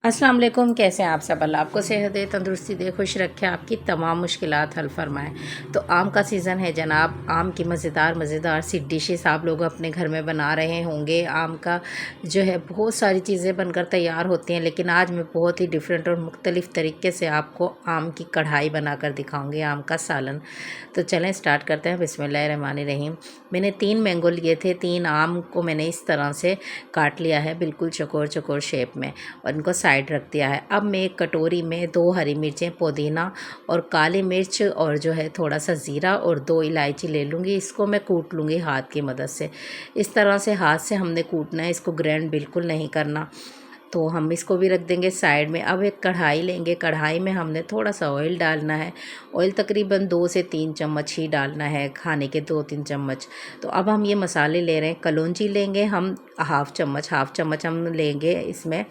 अस्सलाम वालेकुम। कैसे हैं आप सब? अल्लाह आपको सेहत दे, तंदुरुस्ती दे, खुश रखे, आपकी तमाम मुश्किलात हल फरमाए। तो आम का सीज़न है जनाब। आम की मज़ेदार सी डिशेस आप लोग अपने घर में बना रहे होंगे। आम का जो है बहुत सारी चीज़ें बनकर तैयार होती हैं, लेकिन आज मैं बहुत ही डिफरेंट और मुख्तलिफ़ तरीके से आपको आम की कढ़ाई बनाकर दिखाऊँगी, आम का सालन। तो चलें स्टार्ट करते हैं। बिस्मिल्लाहिर्रहमानिर्रहीम। मैंने 3 मैंगो लिए थे। 3 आम को मैंने इस तरह से काट लिया है, बिल्कुल चौकोर चौकोर शेप में, और इनको साइड रख दिया है। अब मैं एक कटोरी में 2 हरी मिर्चें, पुदीना और काली मिर्च और जो है थोड़ा सा ज़ीरा और 2 इलायची ले लूँगी। इसको मैं कूट लूँगी हाथ की मदद से। इस तरह से हाथ से हमने कूटना है, इसको ग्राइंड बिल्कुल नहीं करना। तो हम इसको भी रख देंगे साइड में। अब एक कढ़ाई लेंगे। कढ़ाई में हमने थोड़ा सा ऑयल डालना है। ऑयल तकरीबन 2 से 3 चम्मच ही डालना है, खाने के 2-3 चम्मच। तो अब हम ये मसाले ले रहे हैं। कलौंजी लेंगे हम हाफ़ चम्मच हम लेंगे इसमें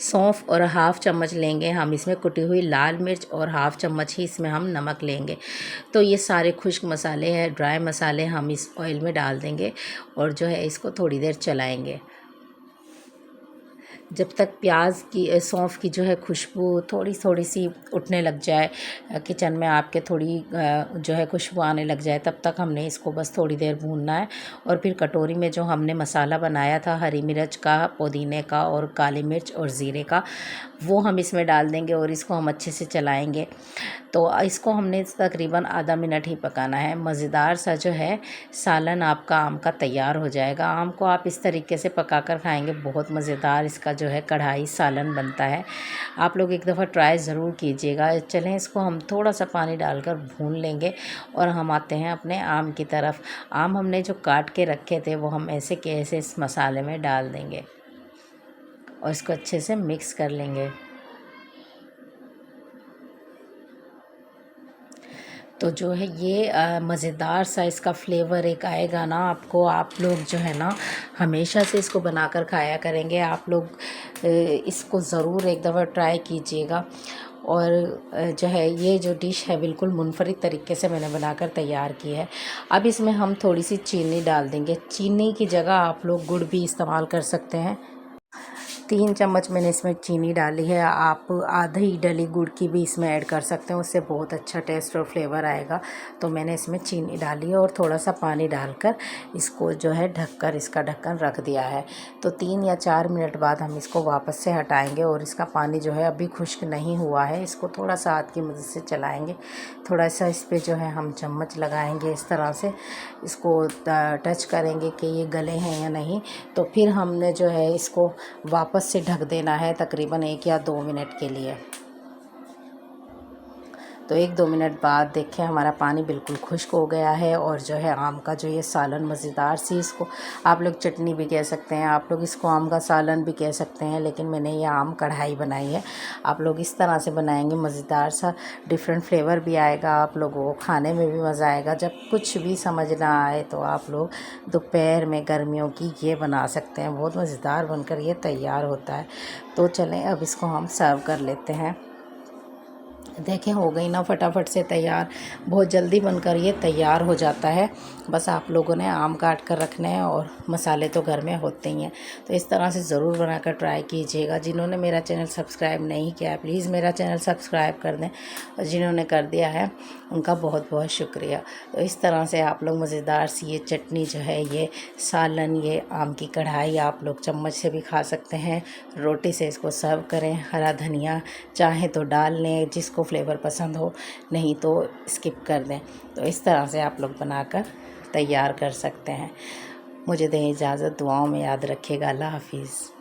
सौंफ, और हाफ़ चम्मच लेंगे हम इसमें कुटी हुई लाल मिर्च, और हाफ़ चम्मच ही इसमें हम नमक लेंगे। तो ये सारे खुश्क मसाले हैं, ड्राई मसाले हम इस ऑयल में डाल देंगे और जो है इसको थोड़ी देर चलाएंगे जब तक प्याज की सौंफ की जो है खुशबू थोड़ी थोड़ी सी उठने लग जाए, किचन में आपके थोड़ी जो है खुशबू आने लग जाए, तब तक हमने इसको बस थोड़ी देर भूनना है। और फिर कटोरी में जो हमने मसाला बनाया था हरी मिर्च का, पुदीने का और काली मिर्च और ज़ीरे का, वो हम इसमें डाल देंगे और इसको हम अच्छे से चलाएँगे। तो इसको हमने तकरीबन आधा मिनट ही पकाना है। मज़ेदार सा जो है सालन आपका आम का तैयार हो जाएगा। आम को आप इस तरीके से पकाकर खाएंगे, बहुत मज़ेदार इसका जो है कढ़ाई सालन बनता है। आप लोग एक दफ़ा ट्राई ज़रूर कीजिएगा। चलें इसको हम थोड़ा सा पानी डालकर भून लेंगे और हम आते हैं अपने आम की तरफ। आम हमने जो काट के रखे थे वो हम ऐसे के ऐसे इस मसाले में डाल देंगे और इसको अच्छे से मिक्स कर लेंगे। तो जो है ये मज़ेदार सा इसका फ्लेवर एक आएगा ना आपको। आप लोग जो है ना हमेशा से इसको बनाकर खाया करेंगे। आप लोग इसको ज़रूर एक दफ़ा ट्राई कीजिएगा। और जो है ये जो डिश है बिल्कुल मुनफरिद तरीके से मैंने बनाकर तैयार की है। अब इसमें हम थोड़ी सी चीनी डाल देंगे। चीनी की जगह आप लोग गुड़ भी इस्तेमाल कर सकते हैं। 3 चम्मच मैंने इसमें चीनी डाली है। आप आधी डली गुड़ की भी इसमें ऐड कर सकते हैं, उससे बहुत अच्छा टेस्ट और फ्लेवर आएगा। तो मैंने इसमें चीनी डाली है और थोड़ा सा पानी डालकर इसको जो है ढककर इसका ढक्कन रख दिया है। तो 3 या 4 मिनट बाद हम इसको वापस से हटाएंगे और इसका पानी जो है अभी खुश्क नहीं हुआ है। इसको थोड़ा सा हाथ की मदद से चलाएँगे, थोड़ा सा इस पर जो है हम चम्मच लगाएँगे, इस तरह से इसको टच करेंगे कि ये गले हैं या नहीं। तो फिर हमने जो है इसको वापस से ढक देना है तकरीबन 1 या 2 मिनट के लिए। तो 1-2 मिनट बाद देखें हमारा पानी बिल्कुल खुश्क हो गया है और जो है आम का जो ये सालन मज़ेदार सी, इसको आप लोग चटनी भी कह सकते हैं, आप लोग इसको आम का सालन भी कह सकते हैं, लेकिन मैंने ये आम कढ़ाई बनाई है। आप लोग इस तरह से बनाएंगे, मज़ेदार सा डिफरेंट फ्लेवर भी आएगा, आप लोगों को खाने में भी मज़ा आएगा। जब कुछ भी समझ ना आए तो आप लोग दोपहर में गर्मियों की ये बना सकते हैं। बहुत मज़ेदार बनकर ये तैयार होता है। तो चलें अब इसको हम सर्व कर लेते हैं। देखें हो गई ना फटाफट से तैयार, बहुत जल्दी बनकर ये तैयार हो जाता है। बस आप लोगों ने आम काट कर रखने हैं और मसाले तो घर में होते ही हैं। तो इस तरह से ज़रूर बनाकर ट्राई कीजिएगा। जिन्होंने मेरा चैनल सब्सक्राइब नहीं किया है प्लीज़ मेरा चैनल सब्सक्राइब कर दें, और जिन्होंने कर दिया है उनका बहुत बहुत शुक्रिया। तो इस तरह से आप लोग मज़ेदार सी ये चटनी जो है, ये सालन, ये आम की कढ़ाई आप लोग चम्मच से भी खा सकते हैं, रोटी से इसको सर्व करें। हरा धनिया चाहे तो डाल लें, जिसको फ्लेवर पसंद हो, नहीं तो स्किप कर दें। तो इस तरह से आप लोग बनाकर तैयार कर सकते हैं। मुझे दें इजाज़त, दुआओं में याद रखिएगा। अल्लाह हाफिज़।